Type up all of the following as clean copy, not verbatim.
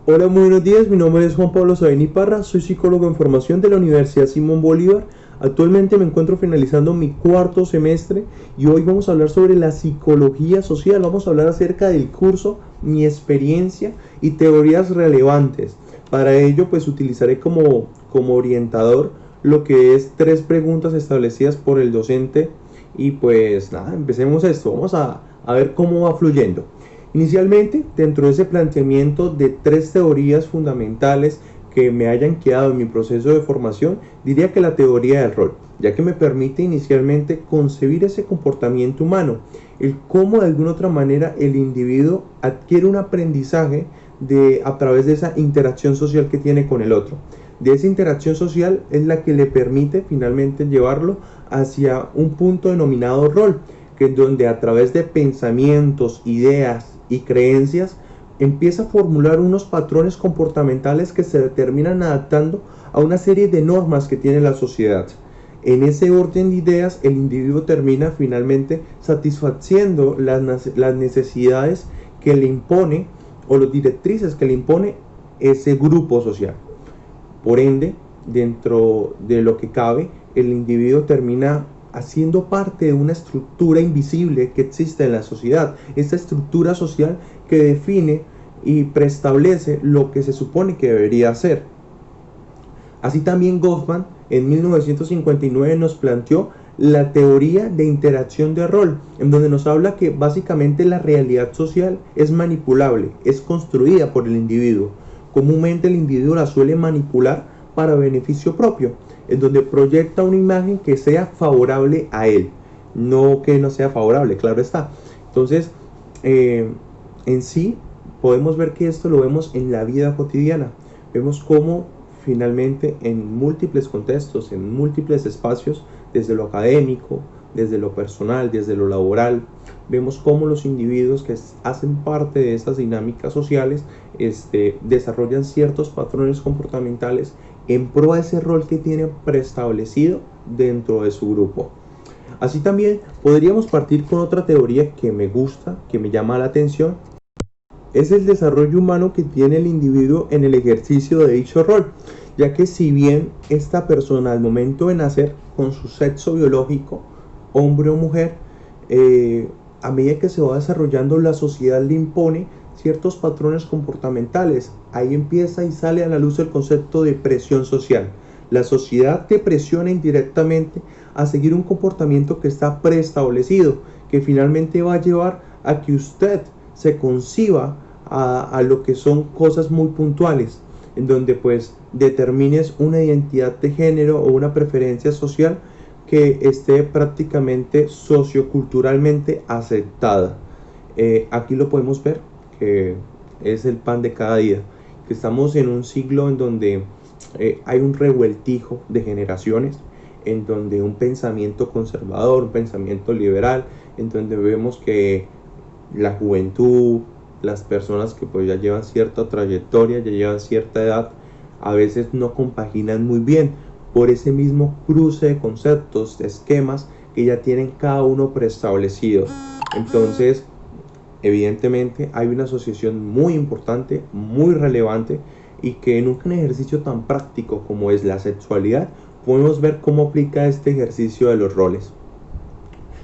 Hola, muy buenos días. Mi nombre es Juan Pablo Sabini Parra. Soy psicólogo en formación de la Universidad Simón Bolívar. Actualmente me encuentro finalizando mi cuarto semestre y hoy vamos a hablar sobre la psicología social. Vamos a hablar acerca del curso, mi experiencia y teorías relevantes. Para ello, pues utilizaré como orientador lo que es 3 preguntas establecidas por el docente. Y pues nada, empecemos esto. Vamos a ver cómo va fluyendo. Inicialmente, dentro de ese planteamiento de 3 teorías fundamentales que me hayan quedado en mi proceso de formación, diría que la teoría del rol, ya que me permite inicialmente concebir ese comportamiento humano, el cómo de alguna otra manera el individuo adquiere un aprendizaje a través de esa interacción social que tiene con el otro. De esa interacción social es la que le permite finalmente llevarlo hacia un punto denominado rol, que es donde a través de pensamientos, ideas y creencias empieza a formular unos patrones comportamentales que se terminan adaptando a una serie de normas que tiene la sociedad. En ese orden de ideas, el individuo termina finalmente satisfaciendo las necesidades que le impone o las directrices que le impone ese grupo social. Por ende, dentro de lo que cabe, el individuo termina haciendo parte de una estructura invisible que existe en la sociedad. Esta estructura social que define y preestablece lo que se supone que debería ser. Así también Goffman en 1959 nos planteó la teoría de interacción de rol, en donde nos habla que básicamente la realidad social es manipulable, es construida por el individuo. Comúnmente el individuo la suele manipular para beneficio propio, en donde proyecta una imagen que sea favorable a él, no que no sea favorable, claro está. Entonces, en sí, podemos ver que esto lo vemos en la vida cotidiana. Vemos cómo finalmente en múltiples contextos, en múltiples espacios, desde lo académico, desde lo personal, desde lo laboral, vemos cómo los individuos que hacen parte de estas dinámicas sociales desarrollan ciertos patrones comportamentales en pro de ese rol que tienen preestablecido dentro de su grupo. Así también podríamos partir con otra teoría que me gusta, que me llama la atención, es el desarrollo humano que tiene el individuo en el ejercicio de dicho rol, ya que si bien esta persona al momento de nacer con su sexo biológico, hombre o mujer, a medida que se va desarrollando la sociedad le impone ciertos patrones comportamentales. Ahí empieza y sale a la luz el concepto de presión social. La sociedad te presiona indirectamente a seguir un comportamiento que está preestablecido, que finalmente va a llevar a que usted se conciba a lo que son cosas muy puntuales, en donde pues determines una identidad de género o una preferencia social que esté prácticamente socioculturalmente aceptada. Aquí lo podemos ver, que es el pan de cada día, que estamos en un siglo en donde hay un revueltijo de generaciones, en donde un pensamiento conservador, un pensamiento liberal, en donde vemos que la juventud, las personas que pues ya llevan cierta trayectoria, ya llevan cierta edad, a veces no compaginan muy bien por ese mismo cruce de conceptos, de esquemas que ya tienen cada uno preestablecidos. Entonces, evidentemente hay una asociación muy importante, muy relevante, y que en un ejercicio tan práctico como es la sexualidad, podemos ver cómo aplica este ejercicio de los roles.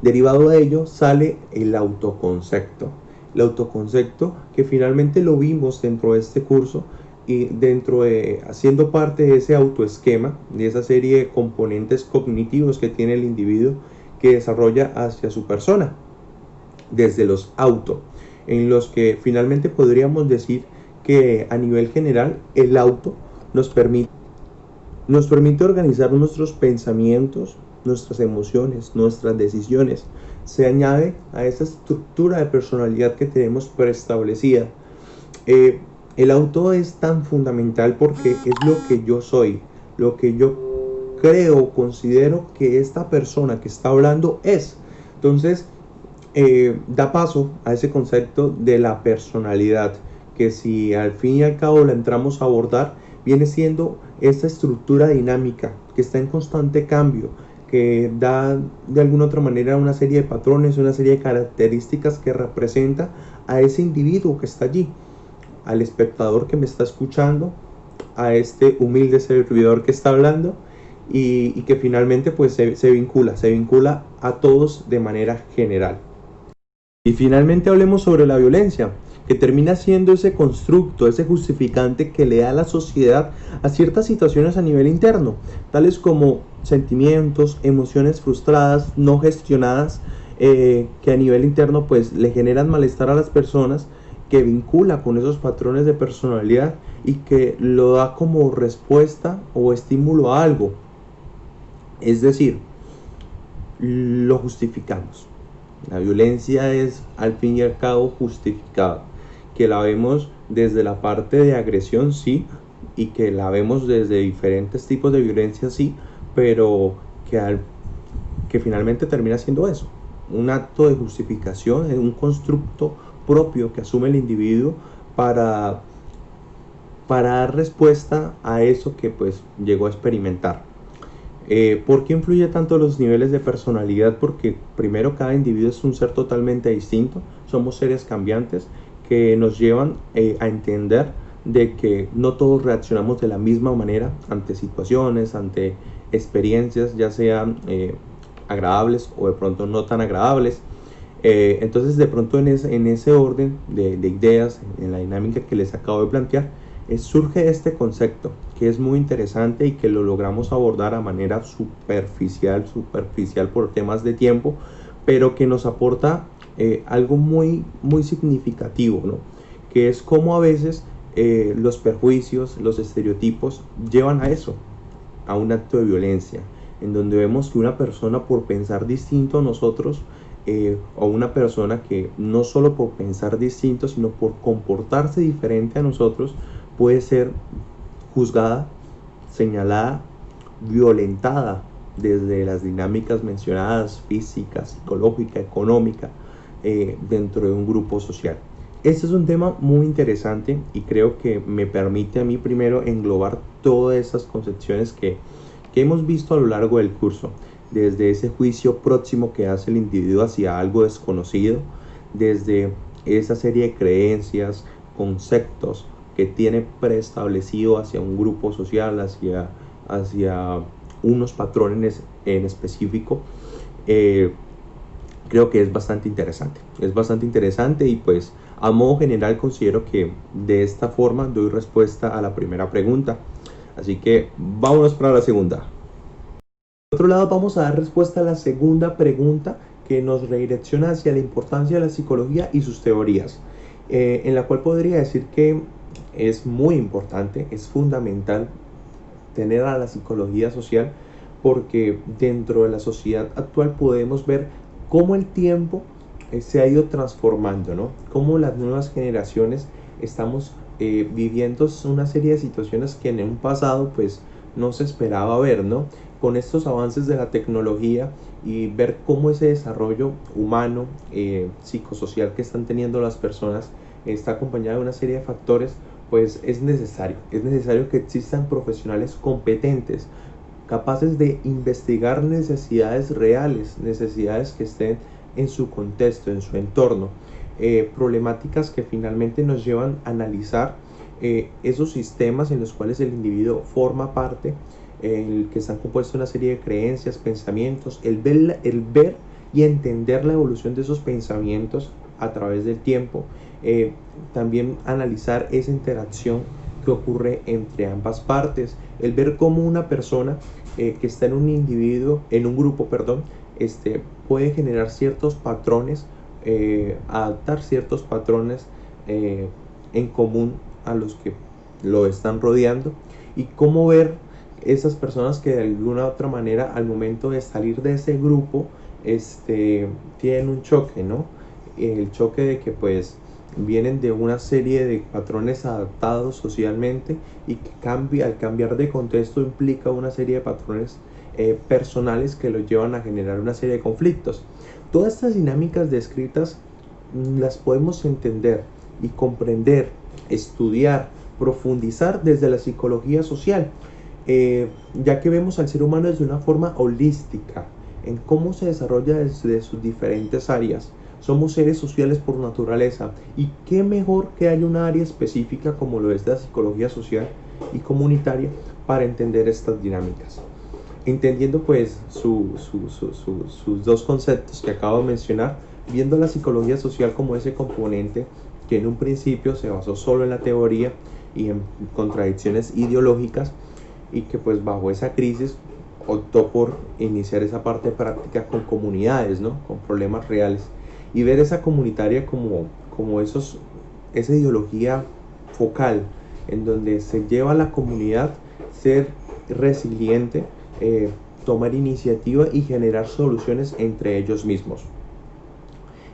Derivado de ello sale el autoconcepto. El autoconcepto que finalmente lo vimos dentro de este curso y dentro de haciendo parte de ese autoesquema, de esa serie de componentes cognitivos que tiene el individuo que desarrolla hacia su persona, desde los auto, en los que finalmente podríamos decir que a nivel general el auto nos permite organizar nuestros pensamientos, nuestras emociones, nuestras decisiones. Se añade a esa estructura de personalidad que tenemos preestablecida. El auto es tan fundamental porque es lo que yo soy, lo que yo creo, considero que esta persona que está hablando es. Entonces, da paso a ese concepto de la personalidad, que si al fin y al cabo la entramos a abordar, viene siendo esta estructura dinámica que está en constante cambio, que da de alguna otra manera una serie de patrones, una serie de características que representa a ese individuo que está allí. al espectador que me está escuchando, a este humilde servidor que está hablando, y que finalmente pues se vincula a todos de manera general. Y finalmente hablemos sobre la violencia, que termina siendo ese constructo, ese justificante que le da a la sociedad a ciertas situaciones a nivel interno, tales como sentimientos, emociones frustradas, no gestionadas, que a nivel interno pues le generan malestar a las personas, que vincula con esos patrones de personalidad y que lo da como respuesta o estímulo a algo. Es decir, lo justificamos. La violencia es al fin y al cabo justificada, que la vemos desde la parte de agresión, sí, y que la vemos desde diferentes tipos de violencia, sí, pero que finalmente termina siendo eso, un acto de justificación, un constructo propio que asume el individuo para dar respuesta a eso que pues llegó a experimentar. ¿Por qué influye tanto los niveles de personalidad? Porque primero, cada individuo es un ser totalmente distinto, somos seres cambiantes que nos llevan a entender de que no todos reaccionamos de la misma manera ante situaciones, ante experiencias, ya sean agradables o de pronto no tan agradables. Entonces de pronto en ese orden de ideas, en la dinámica que les acabo de plantear, surge este concepto que es muy interesante y que lo logramos abordar a manera superficial por temas de tiempo, pero que nos aporta algo muy significativo, ¿no? Que es cómo a veces los perjuicios, los estereotipos llevan a eso, a un acto de violencia, en donde vemos que una persona por pensar distinto a nosotros, o una persona que no solo por pensar distinto, sino por comportarse diferente a nosotros, puede ser juzgada, señalada, violentada desde las dinámicas mencionadas, física, psicológica, económica, dentro de un grupo social. Este es un tema muy interesante y creo que me permite a mí primero englobar todas esas concepciones que hemos visto a lo largo del curso, desde ese juicio próximo que hace el individuo hacia algo desconocido, desde esa serie de creencias, conceptos que tiene preestablecido hacia un grupo social, hacia unos patrones en específico. Creo que es bastante interesante y pues a modo general considero que de esta forma doy respuesta a la primera pregunta. Así que vámonos para la segunda. Por otro lado, vamos a dar respuesta a la segunda pregunta, que nos redirecciona hacia la importancia de la psicología y sus teorías, en la cual podría decir que es muy importante, es fundamental tener a la psicología social, porque dentro de la sociedad actual podemos ver cómo el tiempo se ha ido transformando, ¿no? Cómo las nuevas generaciones estamos viviendo una serie de situaciones que en un pasado pues no se esperaba ver, ¿no? Con estos avances de la tecnología y ver cómo ese desarrollo humano, psicosocial que están teniendo las personas está acompañado de una serie de factores, pues es necesario que existan profesionales competentes, capaces de investigar necesidades reales, necesidades que estén en su contexto, en su entorno, problemáticas que finalmente nos llevan a analizar esos sistemas en los cuales el individuo forma parte, que están compuestos de una serie de creencias, pensamientos, el ver y entender la evolución de esos pensamientos a través del tiempo, también analizar esa interacción que ocurre entre ambas partes, el ver cómo una persona que está en un grupo, puede generar ciertos patrones, adaptar ciertos patrones en común a los que lo están rodeando, y cómo ver esas personas que de alguna u otra manera al momento de salir de ese grupo tienen un choque, ¿no? El choque de que pues vienen de una serie de patrones adaptados socialmente y que al cambiar de contexto implica una serie de patrones personales que los llevan a generar una serie de conflictos. Todas estas dinámicas descritas las podemos entender y comprender, estudiar, profundizar desde la psicología social, ya que vemos al ser humano desde una forma holística, en cómo se desarrolla desde sus diferentes áreas, Somos seres sociales por naturaleza, y qué mejor que haya un área específica como lo es la psicología social y comunitaria para entender estas dinámicas. Entendiendo pues sus dos conceptos que acabo de mencionar, viendo la psicología social como ese componente que en un principio se basó solo en la teoría y en contradicciones ideológicas, y que pues bajo esa crisis optó por iniciar esa parte práctica con comunidades, ¿no? Con problemas reales, y ver esa comunitaria como esa ideología focal en donde se lleva a la comunidad ser resiliente, tomar iniciativa y generar soluciones entre ellos mismos.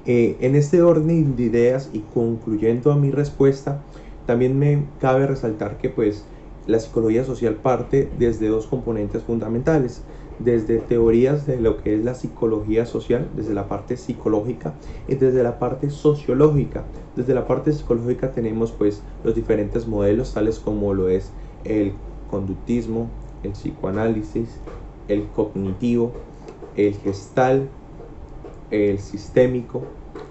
En este orden de ideas y concluyendo a mi respuesta, también me cabe resaltar que pues la psicología social parte desde dos componentes fundamentales, desde teorías de lo que es la psicología social, desde la parte psicológica, y desde la parte sociológica. Desde la parte psicológica tenemos pues los diferentes modelos, tales como lo es el conductismo, el psicoanálisis, el cognitivo, el gestal, el sistémico,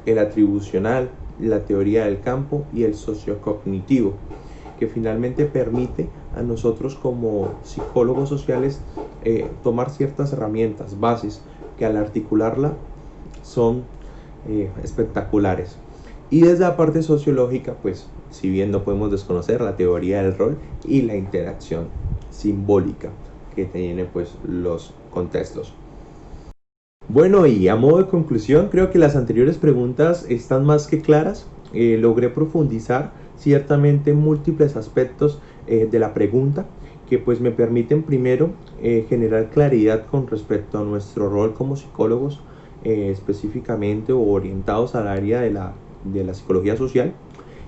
el atribucional, la teoría del campo y el sociocognitivo, que finalmente permite a nosotros como psicólogos sociales tomar ciertas herramientas, bases, que al articularla son espectaculares. Y desde la parte sociológica, pues si bien no podemos desconocer la teoría del rol y la interacción simbólica que tiene pues los contextos. Bueno, y a modo de conclusión, creo que las anteriores preguntas están más que claras. Logré profundizar ciertamente múltiples aspectos de la pregunta, que pues me permiten primero generar claridad con respecto a nuestro rol como psicólogos, específicamente o orientados al área de la psicología social,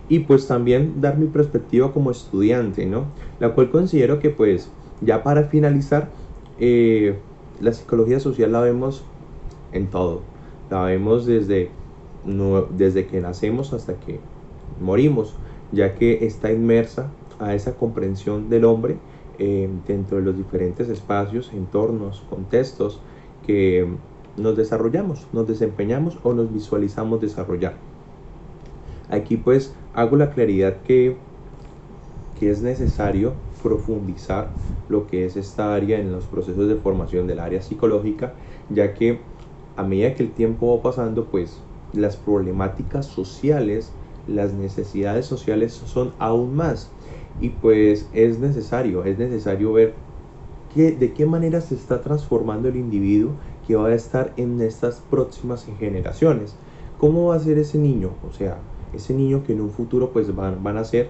y pues también dar mi perspectiva como estudiante, ¿no? La cual considero que pues ya para finalizar, la psicología social la vemos en todo, la vemos desde que nacemos hasta que morimos, ya que está inmersa a esa comprensión del hombre dentro de los diferentes espacios, entornos, contextos que nos desarrollamos, nos desempeñamos o nos visualizamos desarrollar. Aquí pues hago la claridad que es necesario profundizar lo que es esta área en los procesos de formación del área psicológica, ya que a medida que el tiempo va pasando, pues las problemáticas sociales, las necesidades sociales son aún más, y pues es necesario ver de qué manera se está transformando el individuo que va a estar en estas próximas generaciones. ¿Cómo va a ser ese niño? O sea, ese niño que en un futuro pues van a ser,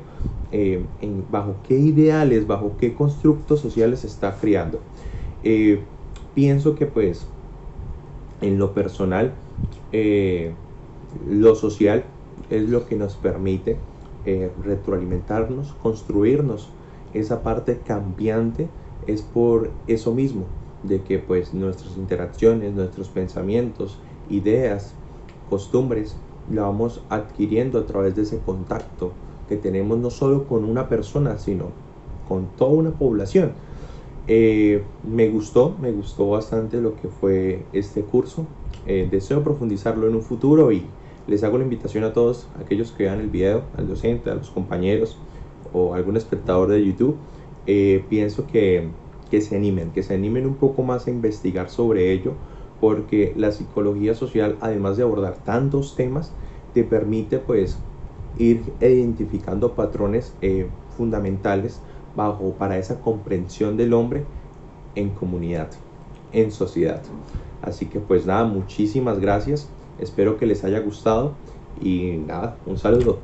bajo qué ideales, bajo qué constructos sociales se está criando. Pienso que pues en lo personal, lo social es lo que nos permite retroalimentarnos, construirnos. Esa parte cambiante es por eso mismo, de que pues nuestras interacciones, nuestros pensamientos, ideas, costumbres, la vamos adquiriendo a través de ese contacto que tenemos no solo con una persona, sino con toda una población. Me gustó bastante lo que fue este curso. Deseo profundizarlo en un futuro, y les hago la invitación a todos aquellos que vean el video, al docente, a los compañeros o algún espectador de YouTube. Pienso que se animen un poco más a investigar sobre ello, porque la psicología social, además de abordar tantos temas, te permite pues ir identificando patrones fundamentales para esa comprensión del hombre en comunidad, en sociedad. Así que pues nada, muchísimas gracias, espero que les haya gustado, y nada, un saludo.